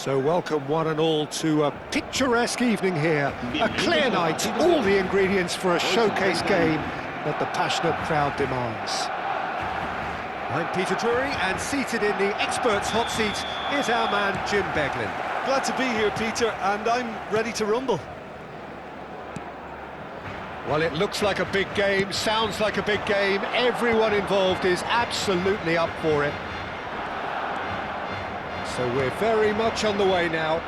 So welcome one and all to a picturesque evening here. A clear night, all the ingredients for a showcase game that the passionate crowd demands. I'm Peter Drury, and seated in the experts' hot seat is our man Jim Beglin. Glad to be here, Peter, and I'm ready to rumble. Well, it looks like a big game, sounds like a big game. Everyone involved is absolutely up for it. So we're very much on the way now.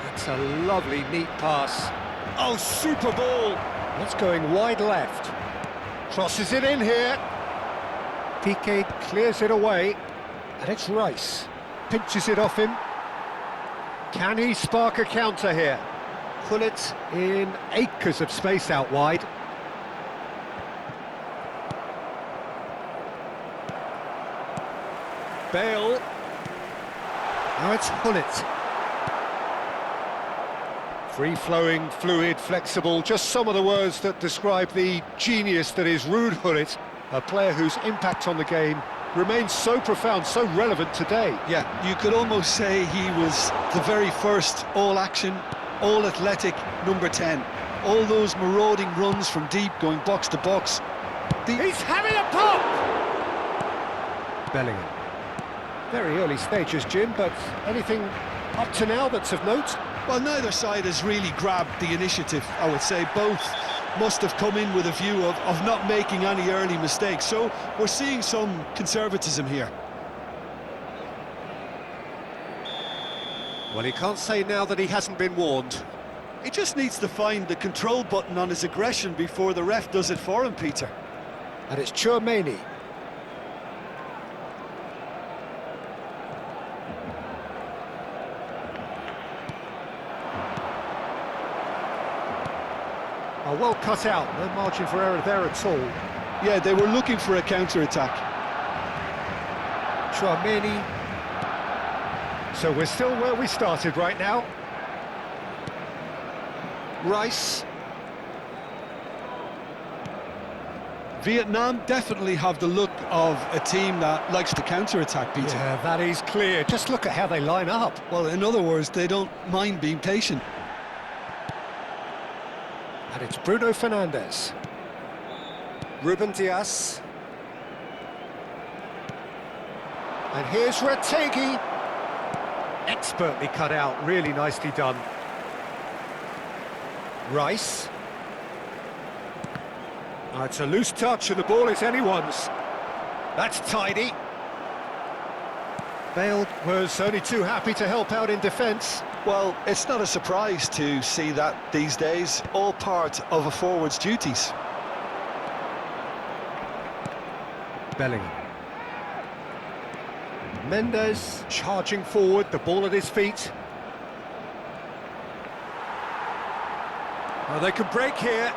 That's a lovely, neat pass. Oh, super ball! That's going wide left. Crosses it in here. Piqué clears it away. And it's Rice. Pinches it off him. Can he spark a counter here? Gullit in acres of space out wide. Bale. Now it's Gullit. Free-flowing, fluid, flexible, just some of the words that describe the genius that is Ruud Gullit, a player whose impact on the game remains so profound, so relevant today. Yeah, you could almost say he was the very first all-action, all-athletic number 10. All those marauding runs from deep, going box to box. He's having a pop! Bellingham. Very early stages, Jim, but anything up to now that's of note? Well, neither side has really grabbed the initiative, I would say. Both must have come in with a view of not making any early mistakes. So we're seeing some conservatism here. Well, he can't say now that he hasn't been warned. He just needs to find the control button on his aggression before the ref does it for him, Peter. And it's Chouameni. Oh, well cut out, no margin for error there at all. Yeah, they were looking for a counter-attack. Chouameni. So we're still where we started right now. Rice. Vietnam definitely have the look of a team that likes to counter-attack, Peter. Yeah, that is clear. Just look at how they line up. Well, in other words, they don't mind being patient. And it's Bruno Fernandes. Ruben Dias. And here's Retegi. Expertly cut out, really nicely done. Rice. Oh, it's a loose touch and the ball is anyone's. That's tidy. Bale was only too happy to help out in defence. Well, it's not a surprise to see that these days, all part of a forward's duties. Bellingham. Mendes charging forward, the ball at his feet. Oh, they can break here.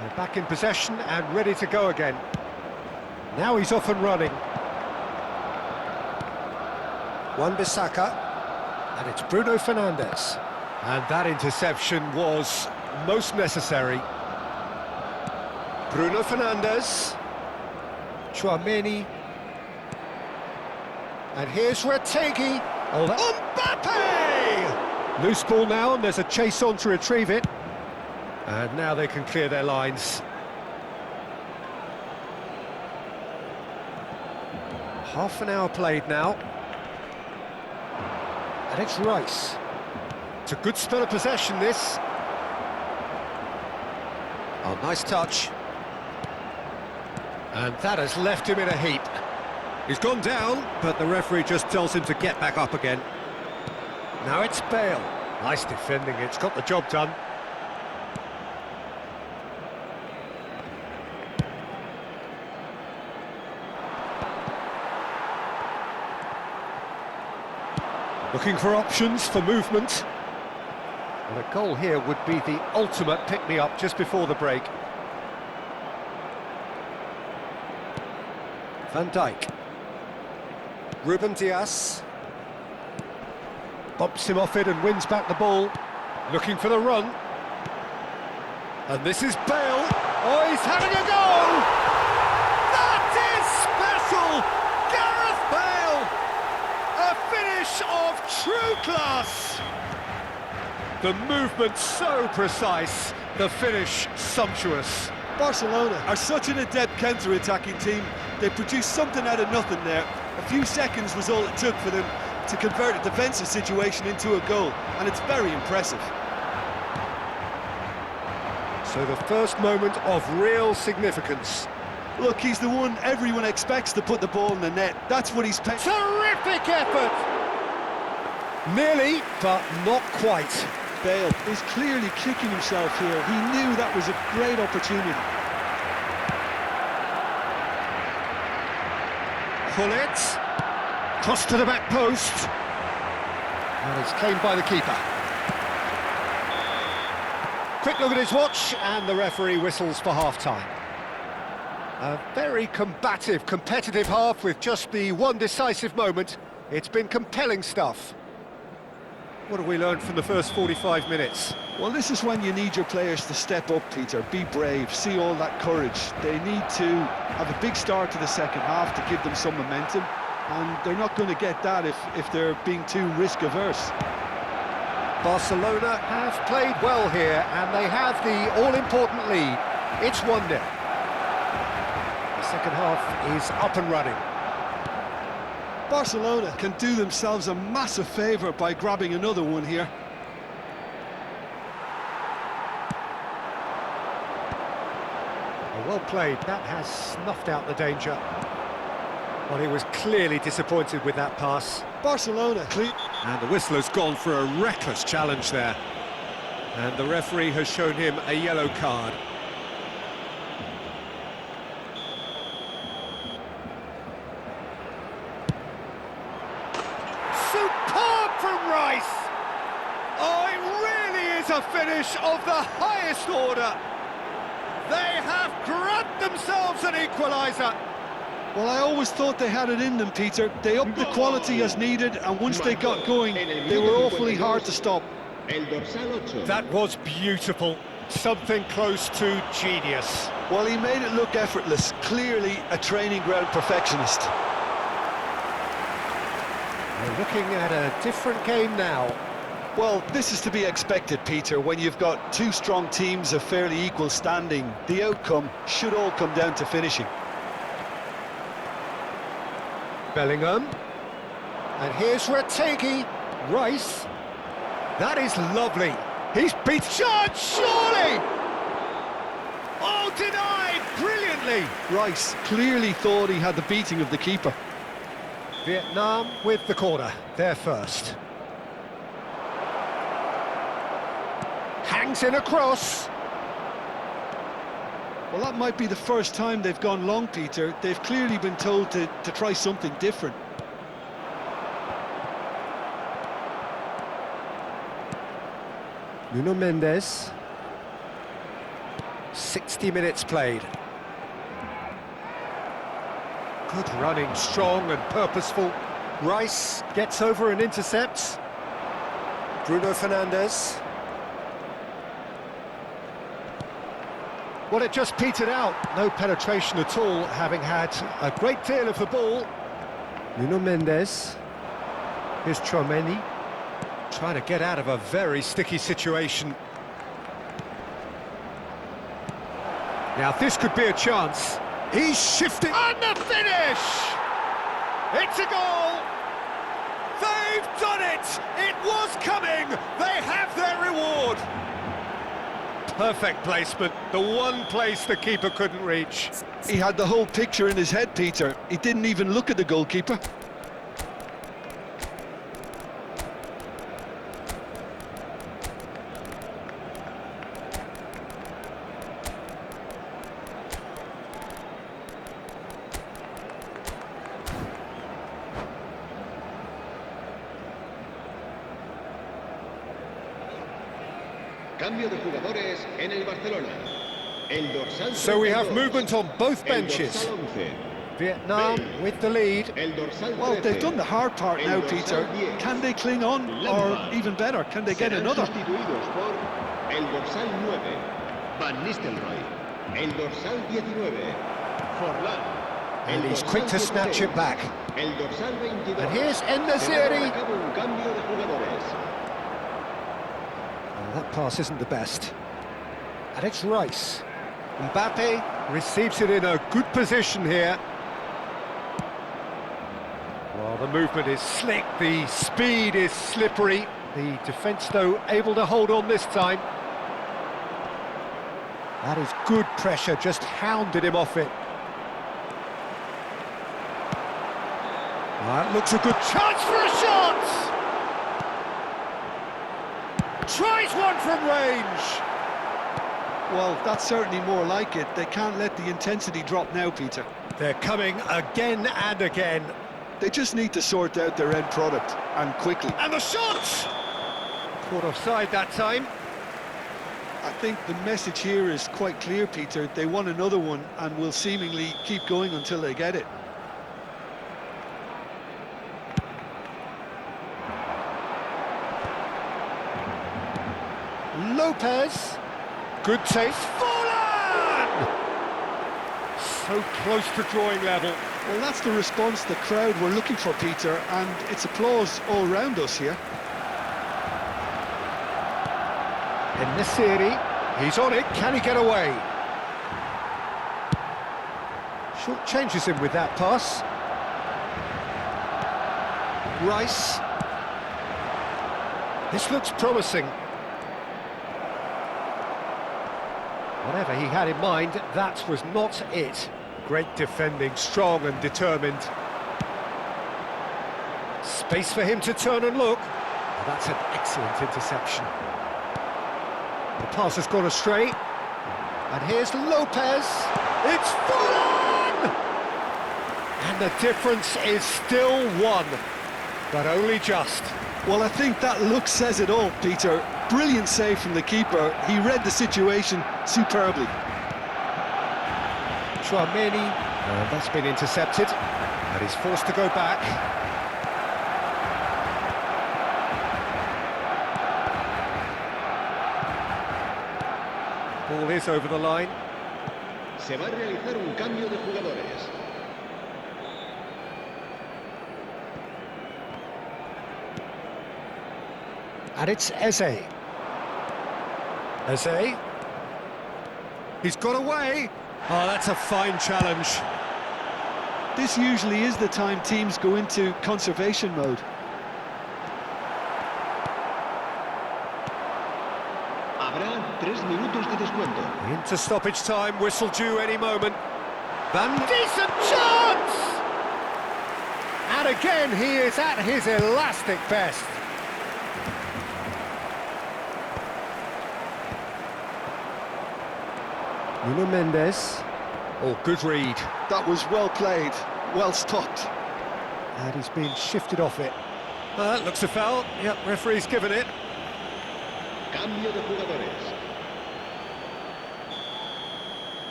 They're back in possession and ready to go again. Now he's off and running. Wan-Bissaka, and it's Bruno Fernandes. And that interception was most necessary. Bruno Fernandes. Chouameni. And here's Retegi. Oh, Mbappe! Loose ball now, and there's a chase on to retrieve it. And now they can clear their lines. Half an hour played now. And it's Rice. It's a good spell of possession, this. Oh, nice touch. And that has left him in a heap. He's gone down, but the referee just tells him to get back up again. Now it's Bale. Nice defending, it's got the job done. Looking for options for movement. And a goal here would be the ultimate pick-me-up just before the break. Van Dijk. Ruben Dias. Bumps him off it and wins back the ball. Looking for the run. And this is Bale. Oh, he's having a go! finish of true class! The movement so precise, the finish sumptuous. Barcelona are such an adept counter-attacking team. They produced something out of nothing there. A few seconds was all it took for them to convert a defensive situation into a goal, and it's very impressive. So the first moment of real significance. Look, he's the one everyone expects to put the ball in the net. That's what he's paid. Terrific effort! Nearly, but not quite. Bale is clearly kicking himself here. He knew that was a great opportunity. Pull it. Cross to the back post. And it's claimed by the keeper. Quick look at his watch, and the referee whistles for half-time. A very combative, competitive half with just the one decisive moment. It's been compelling stuff. What have we learned from the first 45 minutes? Well, this is when you need your players to step up, Peter. Be brave, see all that courage. They need to have a big start to the second half to give them some momentum, and they're not going to get that if they're being too risk-averse. Barcelona have played well here, and they have the all-important lead. It's 1-0. The second half is up and running. Barcelona can do themselves a massive favour by grabbing another one here. Well played. That has snuffed out the danger. Well, he was clearly disappointed with that pass. Barcelona clean. And the whistler's gone for a reckless challenge there. And the referee has shown him a yellow card. Superb from Rice! Oh, it really is a finish of the highest order. They have grabbed themselves an equaliser. Well, I always thought they had it in them, Peter. They upped the quality as needed, and once they got going, they were awfully hard to stop. That was beautiful. Something close to genius. Well, he made it look effortless. Clearly a training ground perfectionist. We're looking at a different game now. Well, this is to be expected, Peter. When you've got two strong teams of fairly equal standing, the outcome should all come down to finishing. Bellingham. And here's Retegi. Rice. That is lovely. He's beat Chance, surely! Oh, denied brilliantly. Rice clearly thought he had the beating of the keeper. Vietnam with the corner. They're first. Hangs in a cross. Well, that might be the first time they've gone long, Peter. They've clearly been told to try something different. Nuno Mendes. 60 minutes played. Good running, strong and purposeful. Rice gets over and intercepts. Bruno Fernandes. Well, it just petered out. No penetration at all, having had a great deal of the ball. Nuno Mendes. Here's Chouameni. Trying to get out of a very sticky situation. Now, this could be a chance. He's shifting. And the finish! It's a goal! They've done it! It was coming! They have their reward! Perfect placement, the one place the keeper couldn't reach. He had the whole picture in his head, Peter. He didn't even look at the goalkeeper. Cambio de jugadores en el Barcelona. El dorsal So we have 32, movement on both benches. El dorsal 11, Vietnam with the lead. el dorsal 13, Well, they've done the hard part el now, dorsal Peter. 10, Can they cling on? Or even better, can they get serán another? sustituidos por el dorsal 9, Van Nistelrooy. El dorsal 19, Forlán. And he's quick to snatch it back. El dorsal 22. And here's Se va a llevar En-Nesyri. a cabo un cambio de jugadores. Oh, that pass isn't the best. And it's Rice. Mbappe receives it in a good position here. Well, the movement is slick, the speed is slippery. The defence, though, able to hold on this time. That is good pressure, just hounded him off it. That looks a good chance for a shot! Tries one from range! Well, that's certainly more like it. They can't let the intensity drop now, Peter. They're coming again and again. They just need to sort out their end product, and quickly. And the shot! Caught offside that time. I think the message here is quite clear, Peter. They want another one and will seemingly keep going until they get it. Lopez. Good taste. Fallen! So close to drawing level. Well, that's the response the crowd were looking for, Peter, and it's applause all round us here. En-Nesyri. He's on it. Can he get away? Short changes him with that pass. Rice. This looks promising. Whatever he had in mind, that was not it. Great defending, strong and determined. Space for him to turn and look. Oh, that's an excellent interception. The pass has gone astray. And here's Lopez. It's Fallen! And the difference is still one, but only just. Well, I think that look says it all, Peter. Brilliant save from the keeper. He read the situation superbly. Chouameni, that's been intercepted, and he's forced to go back. Ball is over the line. Se va a realizar un cambio de jugadores. And it's Eze. Eze. He's got away. Oh, that's a fine challenge. This usually is the time teams go into conservation mode. Habrá 3 minutos de descuento. Into stoppage time, whistle due any moment. Decent chance! And again, he is at his elastic best. Nuno Mendes. Oh, good read. That was well played, well stopped. And he's been shifted off it. That looks a foul. Yep, referee's given it. Cambio de jugadores.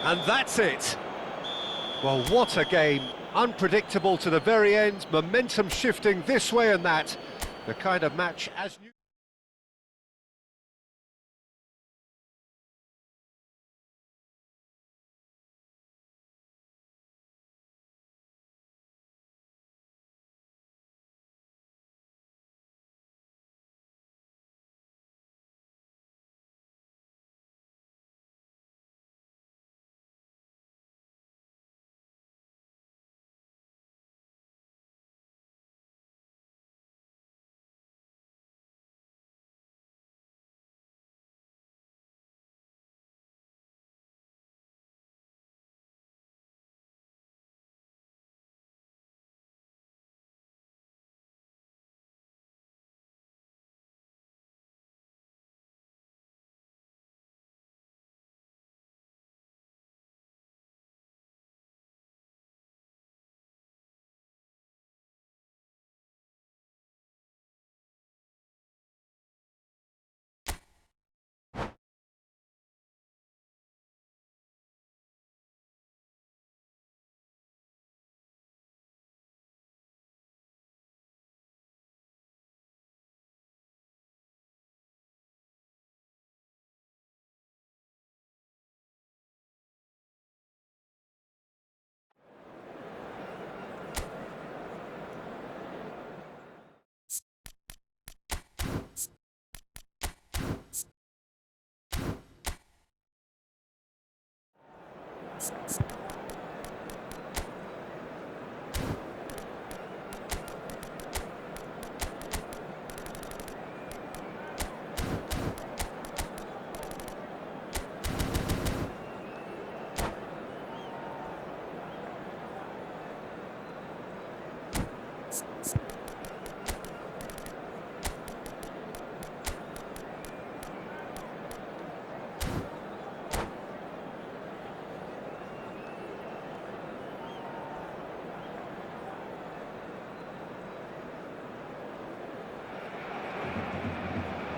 And that's it. Well, what a game. Unpredictable to the very end, momentum shifting this way and that. The kind of match as new.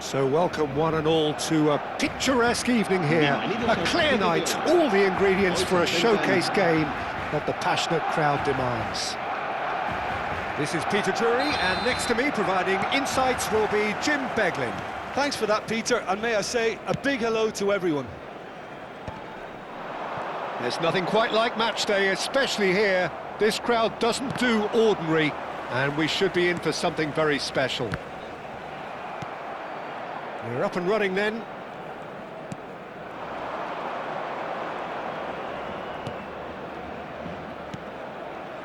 So welcome one and all to a picturesque evening here, a clear night, all the ingredients for a showcase game that the passionate crowd demands. This is Peter Drury, and next to me providing insights will be Jim Beglin. Thanks for that, Peter, and may I say a big hello to everyone. There's nothing quite like match day, especially here. This crowd doesn't do ordinary, and we should be in for something very special. We're up and running then.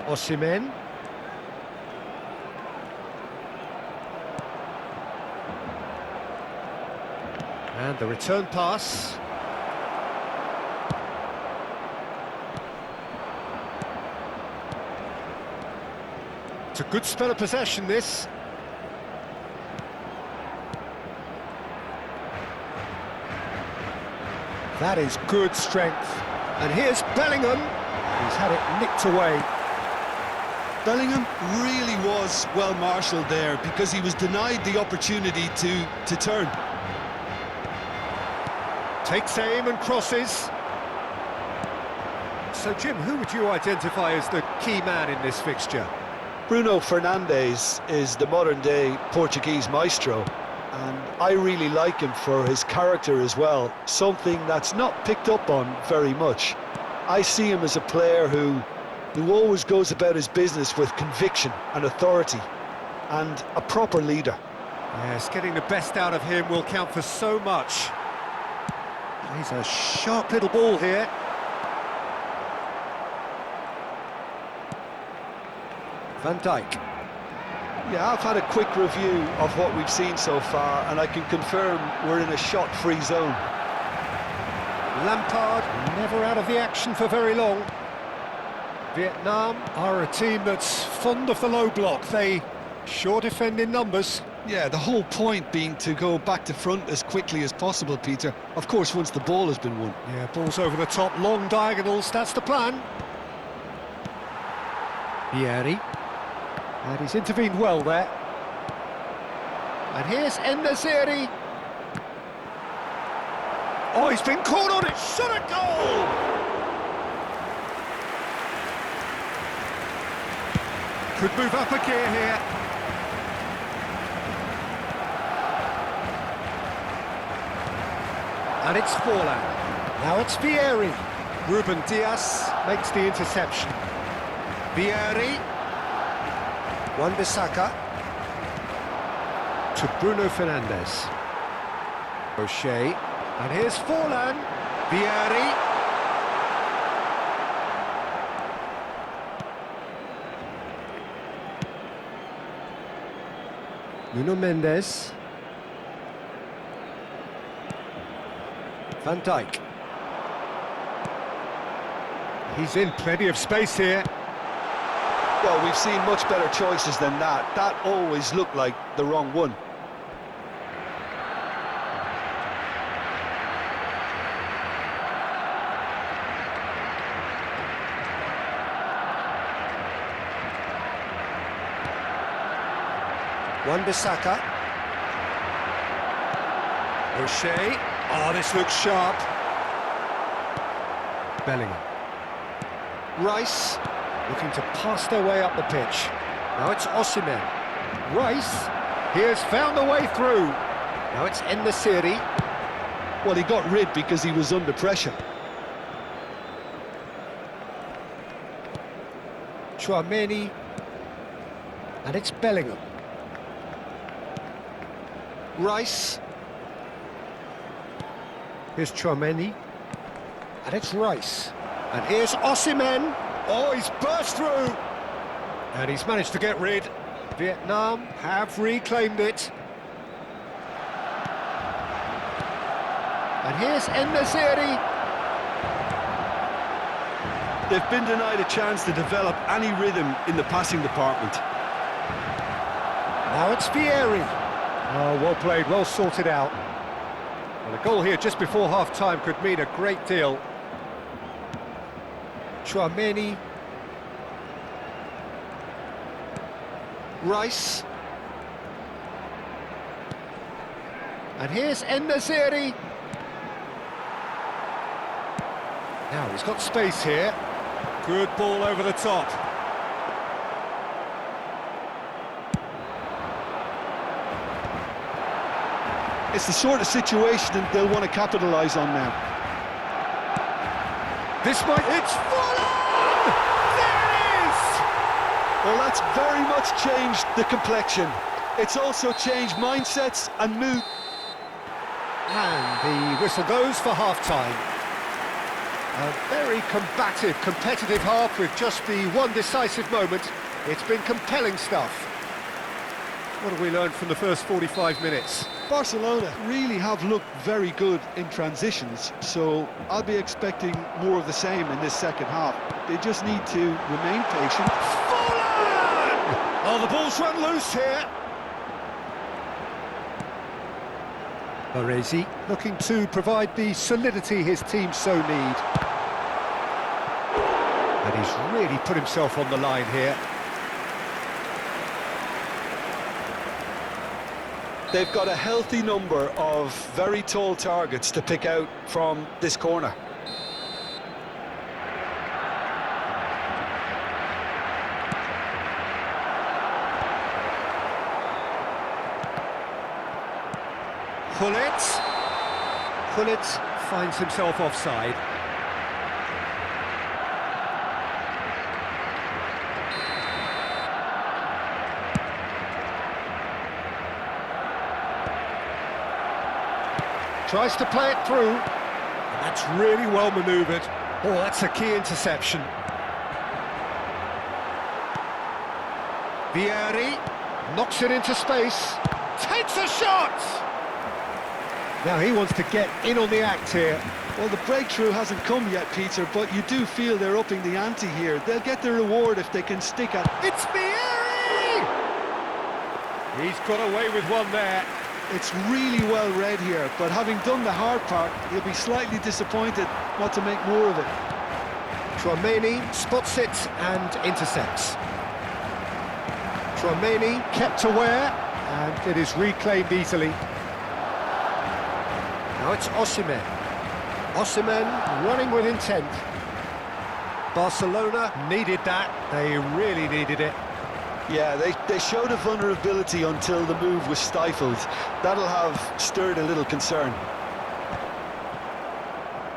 Osimhen. And the return pass. It's a good spell of possession, this. That is good strength. And here's Bellingham. He's had it nicked away. Bellingham really was well marshalled there because he was denied the opportunity to turn. Takes aim and crosses. So, Jim, who would you identify as the key man in this fixture? Bruno Fernandes is the modern-day Portuguese maestro, and I really like him for his character as well, something that's not picked up on very much. I see him as a player who always goes about his business with conviction and authority, and a proper leader. Yes, getting the best out of him will count for so much. Plays a sharp little ball here. Van Dijk. Yeah, I've had a quick review of what we've seen so far, and I can confirm we're in a shot-free zone. Lampard, never out of the action for very long. Vietnam are a team that's fond of the low block. They sure defend in numbers. Yeah, the whole point being to go back to front as quickly as possible, Peter. Of course, once the ball has been won. Yeah, balls over the top, long diagonals, that's the plan. Vieri. And he's intervened well there. And here's En-Nesyri. Oh, he's been caught on it, shot a goal! Could move up a gear here. And it's Forlan. Now it's Vieri. Ruben Dias makes the interception. Vieri. Wan-Bissaka to Bruno Fernandes. O'Shea. And here's Forlan. Vieri. Nuno Mendes. Van Dijk. He's in plenty of space here. Well, we've seen much better choices than that. That always looked like the wrong one. Wan-Bissaka. O'Shea. Oh, this looks sharp. Bellingham. Rice, looking to pass their way up the pitch. Now it's Osimhen. Rice, he has found a way through. Now it's En-Nesyri. Well, he got rid because he was under pressure. Chouameni. And it's Bellingham. Rice. Here's Chouameni. And it's Rice. And here's Osimhen. Oh, he's burst through. And he's managed to get rid. Vietnam have reclaimed it. And here's En-Nesyri. They've been denied a chance to develop any rhythm in the passing department. Now it's Vieri. Oh, well played, well sorted out. Well, a goal here just before half-time could mean a great deal. Chouameni. Rice. And here's En-Nesyri. Now he's got space here. Good ball over the top. It's the sort of situation that they'll want to capitalise on now. This might... It's full on! There it is! Well, that's very much changed the complexion. It's also changed mindsets and mood. And the whistle goes for half-time. A very combative, competitive half with just the one decisive moment. It's been compelling stuff. What have we learned from the first 45 minutes? Barcelona really have looked very good in transitions, so I'll be expecting more of the same in this second half. They just need to remain patient. Oh, the ball's run loose here. Baresi looking to provide the solidity his team so need. And he's really put himself on the line here. They've got a healthy number of very tall targets to pick out from this corner. Gullit finds himself offside. Tries to play it through. That's really well manoeuvred. Oh, that's a key interception. Vieri knocks it into space. Takes a shot! Now he wants to get in on the act here. Well, the breakthrough hasn't come yet, Peter, but you do feel they're upping the ante here. They'll get their reward if they can stick at... It's Vieri! He's got away with one there. It's really well read here, but having done the hard part, he'll be slightly disappointed not to make more of it. Chouameni spots it and intercepts. Chouameni kept aware, and it is reclaimed easily. Now it's Osimhen. Osimhen running with intent. Barcelona needed that. They really needed it. Yeah, they showed a vulnerability until the move was stifled. That'll have stirred a little concern.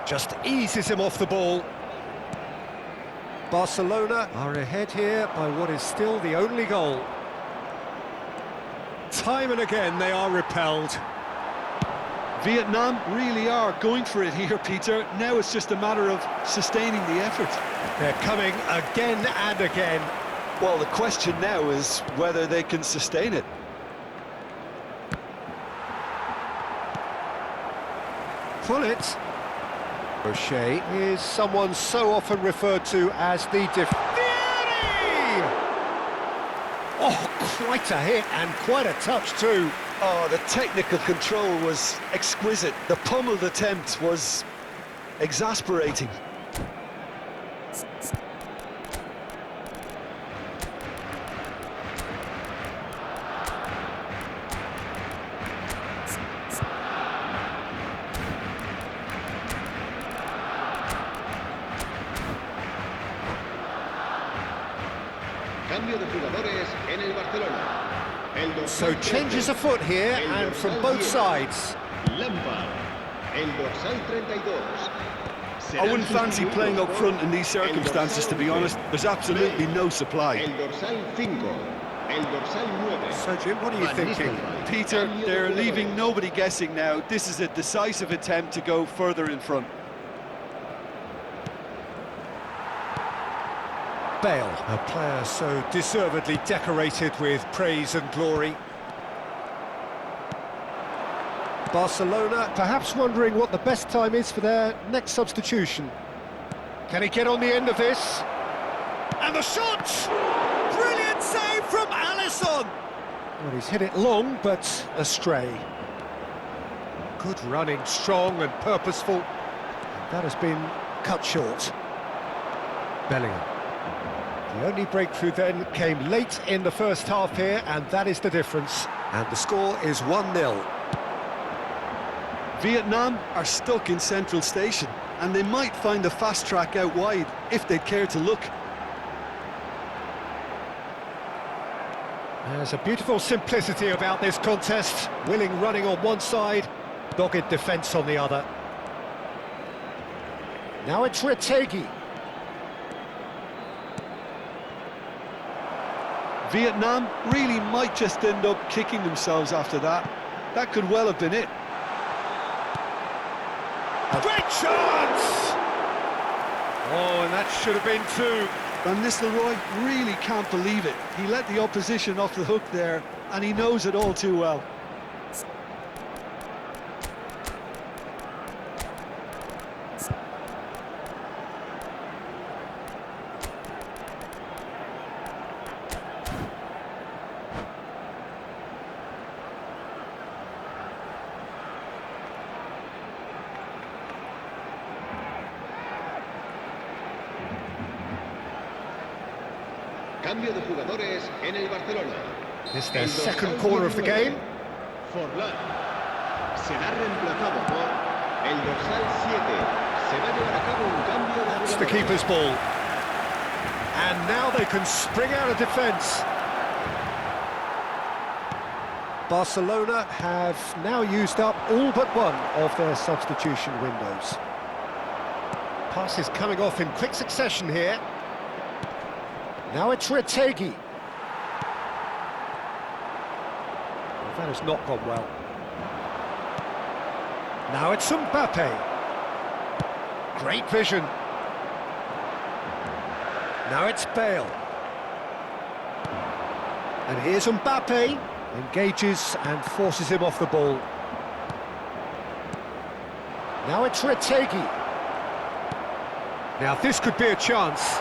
Just eases him off the ball. Barcelona are ahead here by what is still the only goal. Time and again they are repelled. Vietnam really are going for it here, Peter. Now it's just a matter of sustaining the effort. They're coming again and again. Well, the question now is whether they can sustain it. Gullit. O'Shea is someone so often referred to as the Vieri! Oh, quite a hit and quite a touch too. Oh, the technical control was exquisite. The pummeled attempt was exasperating. Cambio de jugadores en el Barcelona. So changes afoot here and from both sides. Lampard, el dorsal 32. I wouldn't fancy playing up front in these circumstances, to be honest. There's absolutely no supply. El dorsal 5, el dorsal 9. So Jim, what are you thinking? Peter, they're leaving nobody guessing now. This is a decisive attempt to go further in front. Bale, a player so deservedly decorated with praise and glory. Barcelona perhaps wondering what the best time is for their next substitution. Can he get on the end of this? And the shot! Brilliant save from Alisson! Well, he's hit it long, but astray. Good running, strong and purposeful. That has been cut short. Bellingham. The only breakthrough then came late in the first half here, and that is the difference. And the score is 1-0. Vietnam are stuck in Central Station, and they might find a fast track out wide if they'd care to look. There's a beautiful simplicity about this contest. Willing running on one side, dogged defence on the other. Now it's Retegi. Vietnam really might just end up kicking themselves after that. That could well have been it. Great chance! Oh, and that should have been two. Van Nistelrooy really can't believe it. He let the opposition off the hook there, and he knows it all too well. Cambio de jugadores en el Barcelona. This is their second corner of the game. Forlán será reemplazado por el dorsal 7. Se va a llevar a cabo un cambio de It's the keeper's ball. And now they can spring out of defence. Barcelona have now used up all but one of their substitution windows. Pass is coming off in quick succession here. Now it's Retegi. Well, that has not gone well. Now it's Mbappe. Great vision. Now it's Bale. And here's Mbappe. Engages and forces him off the ball. Now it's Retegi. Now this could be a chance.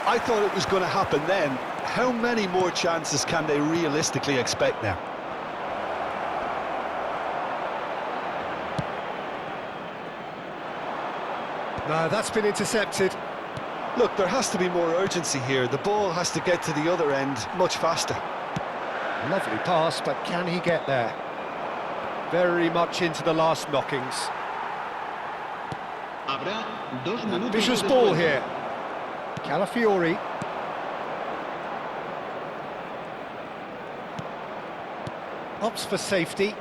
I thought it was going to happen then. How many more chances can they realistically expect now? No, that's been intercepted. Look, there has to be more urgency here. The ball has to get to the other end much faster. Lovely pass, but can he get there? Very much into the last knockings. Habrá 2 minutos. Vicious ball here. Calafiori. Opts for safety.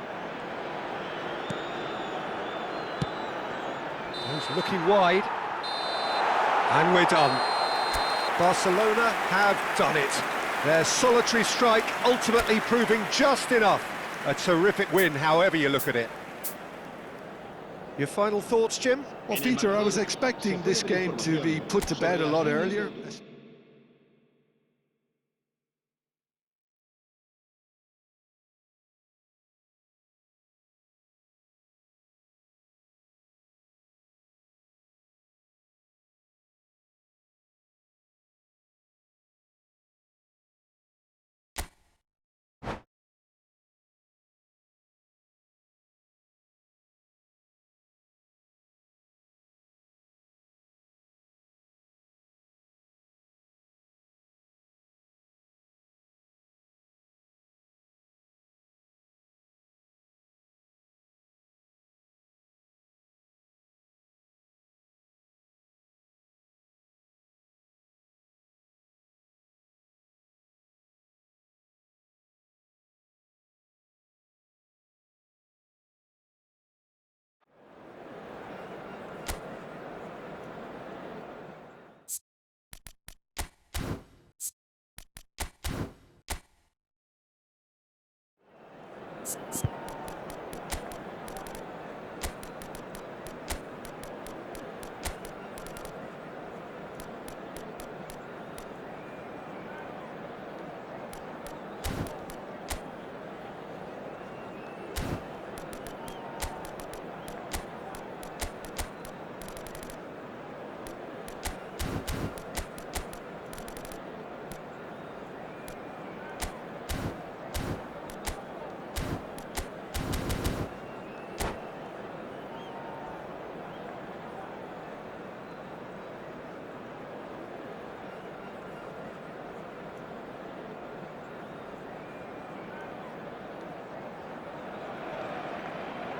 He's looking wide. And we're done. Barcelona have done it. Their solitary strike ultimately proving just enough. A terrific win, however you look at it. Your final thoughts, Jim? Well, Peter, I was expecting this game to be put to bed a lot earlier.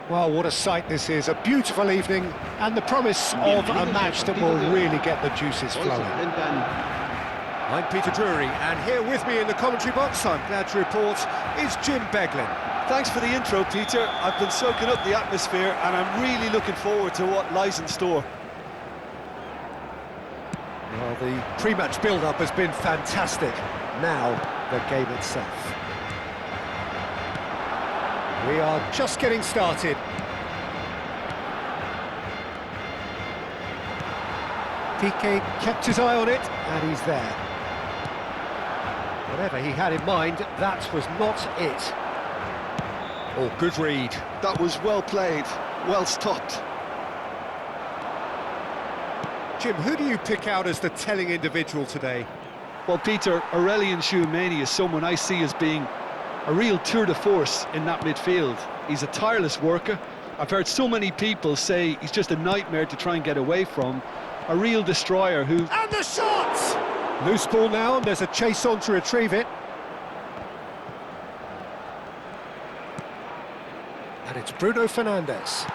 Well, what a sight this is, a beautiful evening, and the promise of a match that will really get the juices flowing. I'm Peter Drury, and here with me in the commentary box, I'm glad to report, is Jim Beglin. Thanks for the intro, Peter. I've been soaking up the atmosphere, and I'm really looking forward to what lies in store. Well, the pre-match build-up has been fantastic. Now, the game itself. We are just getting started. Piqué kept his eye on it, and he's there. Whatever he had in mind, that was not it. Oh, good read. That was well played, well stopped. Jim, who do you pick out as the telling individual today? Well, Peter, Aurelien Tchouameni is someone I see as being a real tour de force in that midfield. He's a tireless worker. I've heard so many people say he's just a nightmare to try and get away from. A real destroyer who... And the shot! Loose ball now, and there's a chase on to retrieve it. And it's Bruno Fernandes.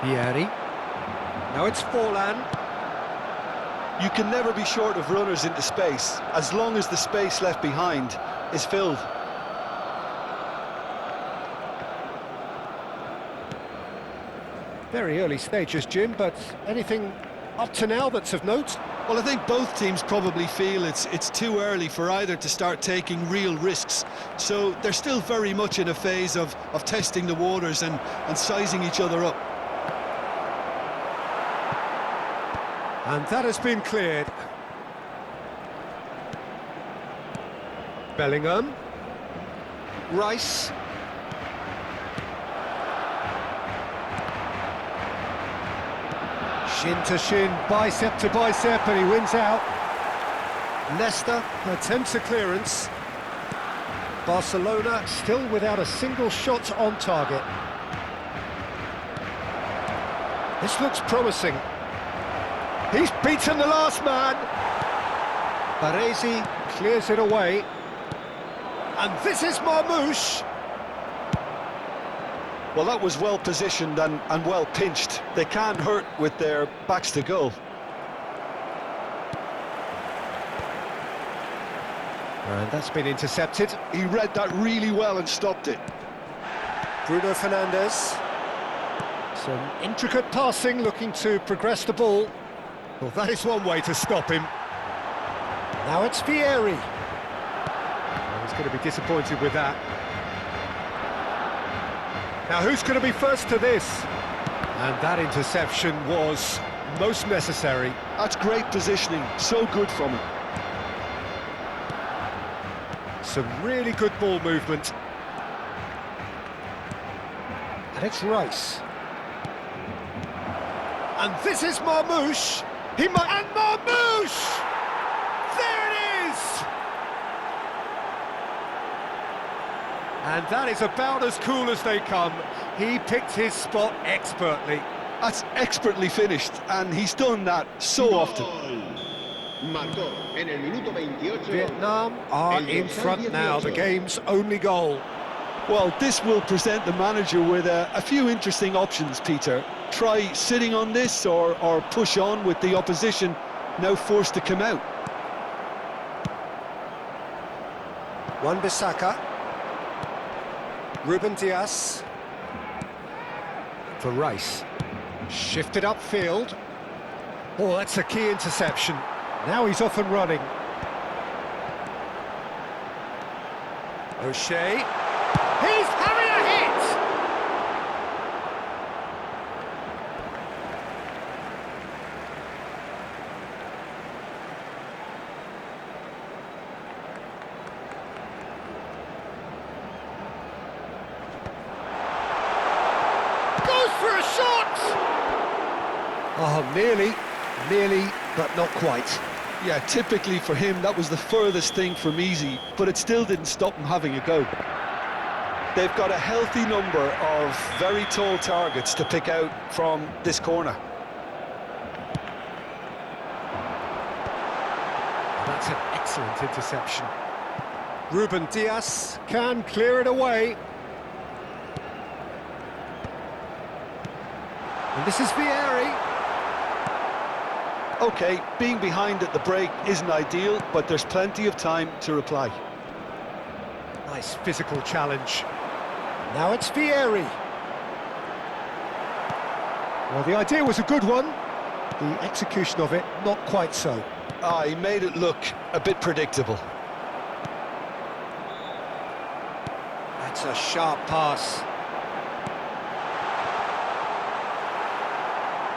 Vieri. Now it's Forlan. You can never be short of runners into space, as long as the space left behind is filled. Very early stages, Jim, but anything up to now that's of note? Well, I think both teams probably feel it's too early for either to start taking real risks. So they're still very much in a phase of testing the waters and sizing each other up. And that has been cleared. Bellingham. Rice. Shin to shin, bicep to bicep, and he wins out. Leicester attempts a clearance. Barcelona still without a single shot on target. This looks promising. He's beaten the last man. Baresi clears it away. And this is Marmoush. Well, that was well positioned and well pinched. They can't hurt with their backs to goal. And that's been intercepted. He read that really well and stopped it. Bruno Fernandes. Some intricate passing, looking to progress the ball. Well, that is one way to stop him. Now it's Vieri. Well, he's going to be disappointed with that. Now who's going to be first to this? And that interception was most necessary. That's great positioning, so good from him. Some really good ball movement. And it's Rice. And this is Marmoush. He might... And Marmoush! There it is! And that is about as cool as they come. He picked his spot expertly. That's expertly finished, and he's done that so often. Vietnam are in front now, the game's only goal. Well, this will present the manager with a few interesting options, Peter. Try sitting on this or push on with the opposition now forced to come out. Wan-Bissaka. Ruben Dias. For Rice. Shifted upfield. Oh, that's a key interception. Now he's off and running. O'Shea. He's having a hit! Goes for a shot! Oh, nearly, but not quite. Yeah, typically for him, that was the furthest thing from easy, but it still didn't stop him having a go. They've got a healthy number of very tall targets to pick out from this corner. That's an excellent interception. Ruben Dias can clear it away. And this is Vieri. OK, being behind at the break isn't ideal, but there's plenty of time to reply. Nice physical challenge. Now it's Vieri. Well, the idea was a good one. The execution of it, not quite so. Ah, he made it look a bit predictable. That's a sharp pass.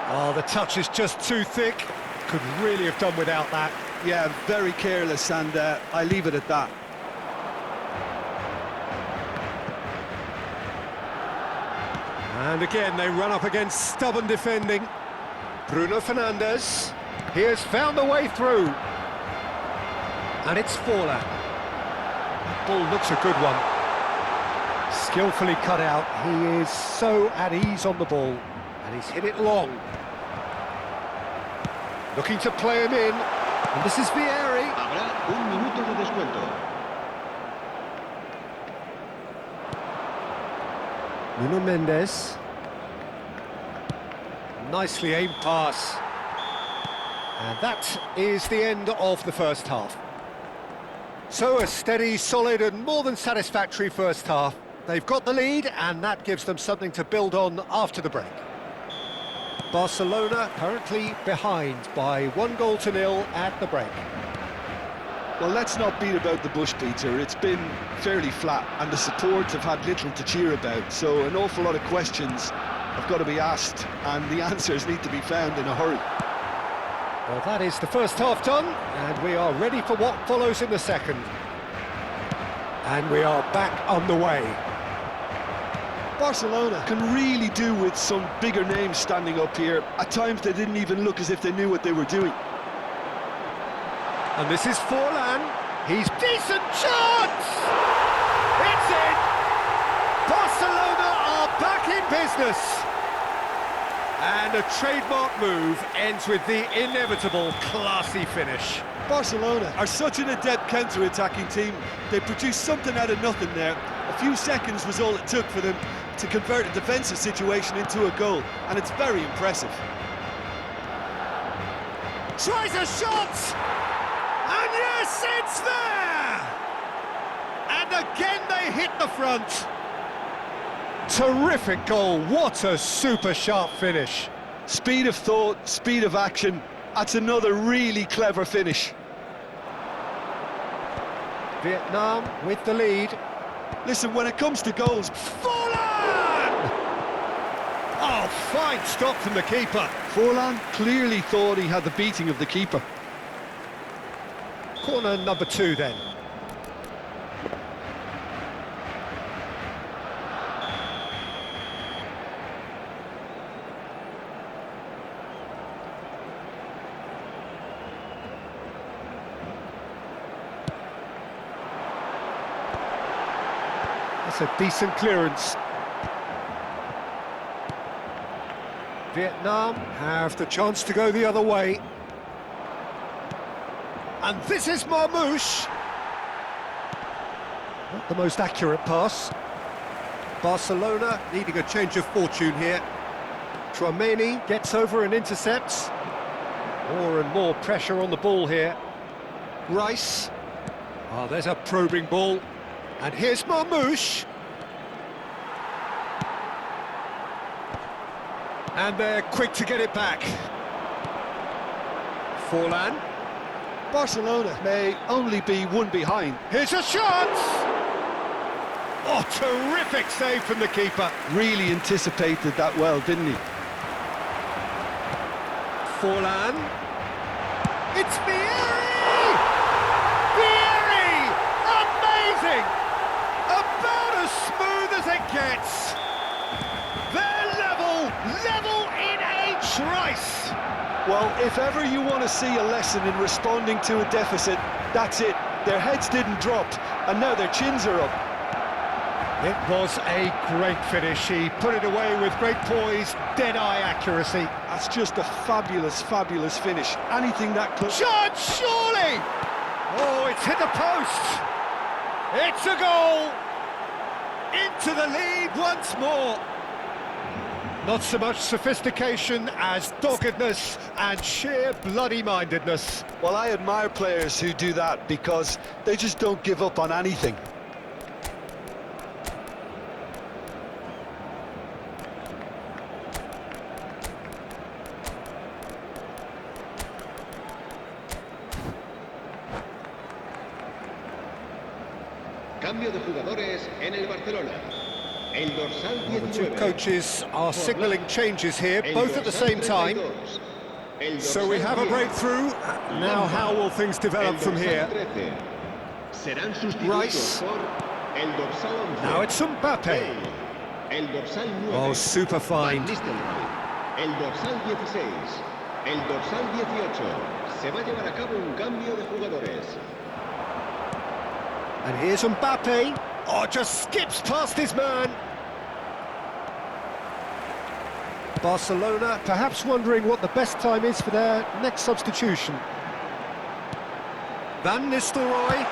Oh, the touch is just too thick. Could really have done without that. Yeah, very careless, and I leave it at that. And again, they run up against stubborn defending. Bruno Fernandes. He has found a way through. And it's Forlan. That ball looks a good one. Skillfully cut out. He is so at ease on the ball. And he's hit it long. Looking to play him in. And this is Vieri. Habrá un minuto de descuento. Nuno Mendes. Nicely aimed pass. And that is the end of the first half. So a steady, solid and more than satisfactory first half. They've got the lead and that gives them something to build on after the break. Barcelona currently behind by 1-0 at the break. Well, let's not beat about the bush, Peter. It's been fairly flat and the support have had little to cheer about, so an awful lot of questions have got to be asked and the answers need to be found in a hurry. Well, that is the first half done and we are ready for what follows in the second. And we are back on the way. Barcelona can really do with some bigger names standing up here. At times they didn't even look as if they knew what they were doing. And this is Forlan. He's decent chance! It's in! Barcelona are back in business! And a trademark move ends with the inevitable classy finish. Barcelona are such an adept counter-attacking team. They produced something out of nothing there. A few seconds was all it took for them to convert a defensive situation into a goal, and it's very impressive. Tries a shot! And yes, it's there! And again they hit the front. Terrific goal, what a super sharp finish. Speed of thought, speed of action, that's another really clever finish. Vietnam with the lead. Listen, when it comes to goals... Forlan! Oh, fine stop from the keeper. Forlan clearly thought he had the beating of the keeper. Corner number 2 then. That's a decent clearance. Vietnam have the chance to go the other way. And this is Marmouche. Not the most accurate pass. Barcelona needing a change of fortune here. Tchouaméni gets over and intercepts. More and more pressure on the ball here. Rice. Oh, there's a probing ball. And here's Marmouche. And they're quick to get it back. Forlan. Barcelona may only be one behind. Here's a shot! Oh, terrific save from the keeper. Really anticipated that well, didn't he? Forlan. It's Vieri! Vieri! Amazing! About as smooth as it gets. They're level in a trice. Well, if ever you want to see a lesson in responding to a deficit, that's it. Their heads didn't drop, and now their chins are up. It was a great finish. He put it away with great poise, dead-eye accuracy. That's just a fabulous, fabulous finish. Anything that could... Shot, surely! Oh, it's hit the post. It's a goal. Into the lead once more. Not so much sophistication as doggedness and sheer bloody-mindedness. Well, I admire players who do that because they just don't give up on anything. Cambio de jugadores en el Barcelona. El dorsal Well, the two 19. coaches are signalling changes here, El both at the dorsal same time. 32. El So we dorsal have a 10. breakthrough. Now how will things develop El from dorsal here? 13. Serán sustituidos Rice. por el dorsal 11. Now it's Mbappe. Bale. El dorsal 9. Oh, super Van find. Nistelrooy. El dorsal 16. El dorsal 18. Se va a llevar a cabo un cambio de jugadores. And here's Mbappe. Oh, just skips past his man. Barcelona perhaps wondering what the best time is for their next substitution. Van Nistelrooy.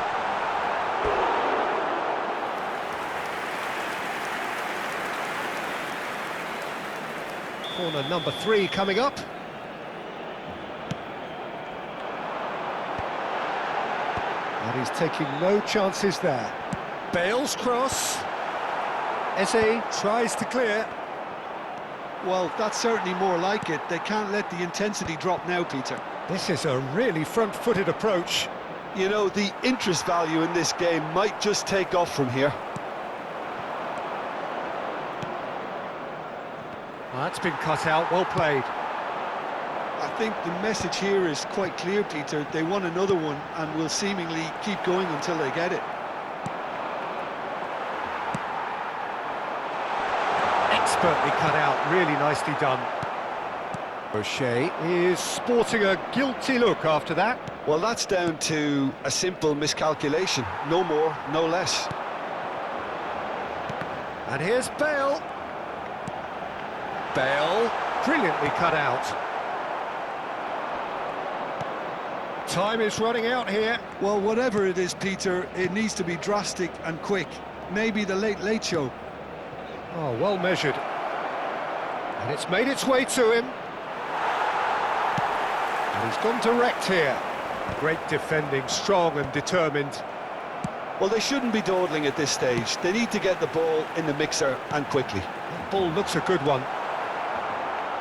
Corner number 3 coming up. And he's taking no chances there. Bale's cross. Eze tries to clear. Well, that's certainly more like it. They can't let the intensity drop now, Peter. This is a really front-footed approach. You know, the interest value in this game might just take off from here. Well, that's been cut out, well played. I think the message here is quite clear, Peter. They want another one and will seemingly keep going until they get it. Expertly cut out, really nicely done. O'Shea is sporting a guilty look after that. Well, that's down to a simple miscalculation. No more, no less. And here's Bale. Bale, brilliantly cut out. Time is running out here. Well, whatever it is, Peter, it needs to be drastic and quick. Maybe the late show. Oh, well measured. And it's made its way to him. And he's gone direct here. Great defending, strong and determined. Well, they shouldn't be dawdling at this stage. They need to get the ball in the mixer and quickly. That ball looks a good one.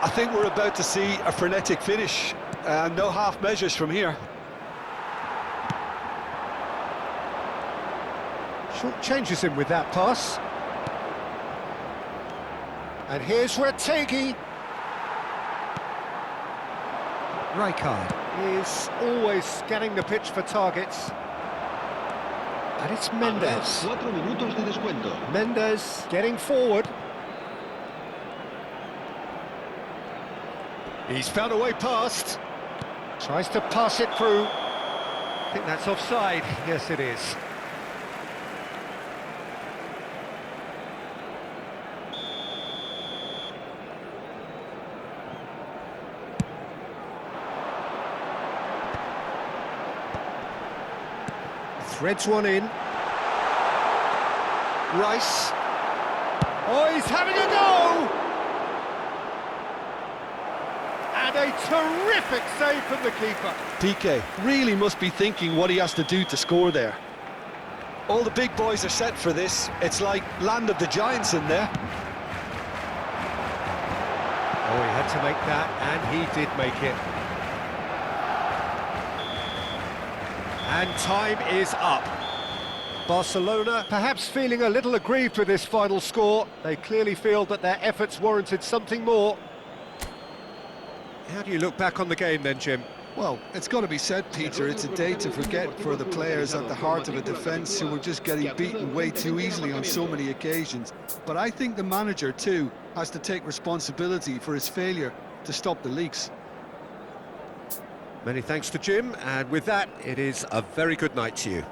I think we're about to see a frenetic finish. No half measures from here. Short changes him with that pass. And here's Retegi. Rijkaard is always scanning the pitch for targets. And it's Mendes. 4 minutos de descuento. Mendes getting forward. He's found a way past. Tries to pass it through. I think that's offside. Yes, it is. Threads one in. Rice. Oh, he's having a go! And a terrific save from the keeper. PK really must be thinking what he has to do to score there. All the big boys are set for this. It's like land of the giants in there. Oh, he had to make that, and he did make it. And time is up. Barcelona perhaps feeling a little aggrieved with this final score. They clearly feel that their efforts warranted something more. How do you look back on the game then, Jim? Well, it's got to be said, Peter, it's a day to forget for the players at the heart of a defence who were just getting beaten way too easily on so many occasions. But I think the manager, too, has to take responsibility for his failure to stop the leaks. Many thanks to Jim, and with that, it is a very good night to you.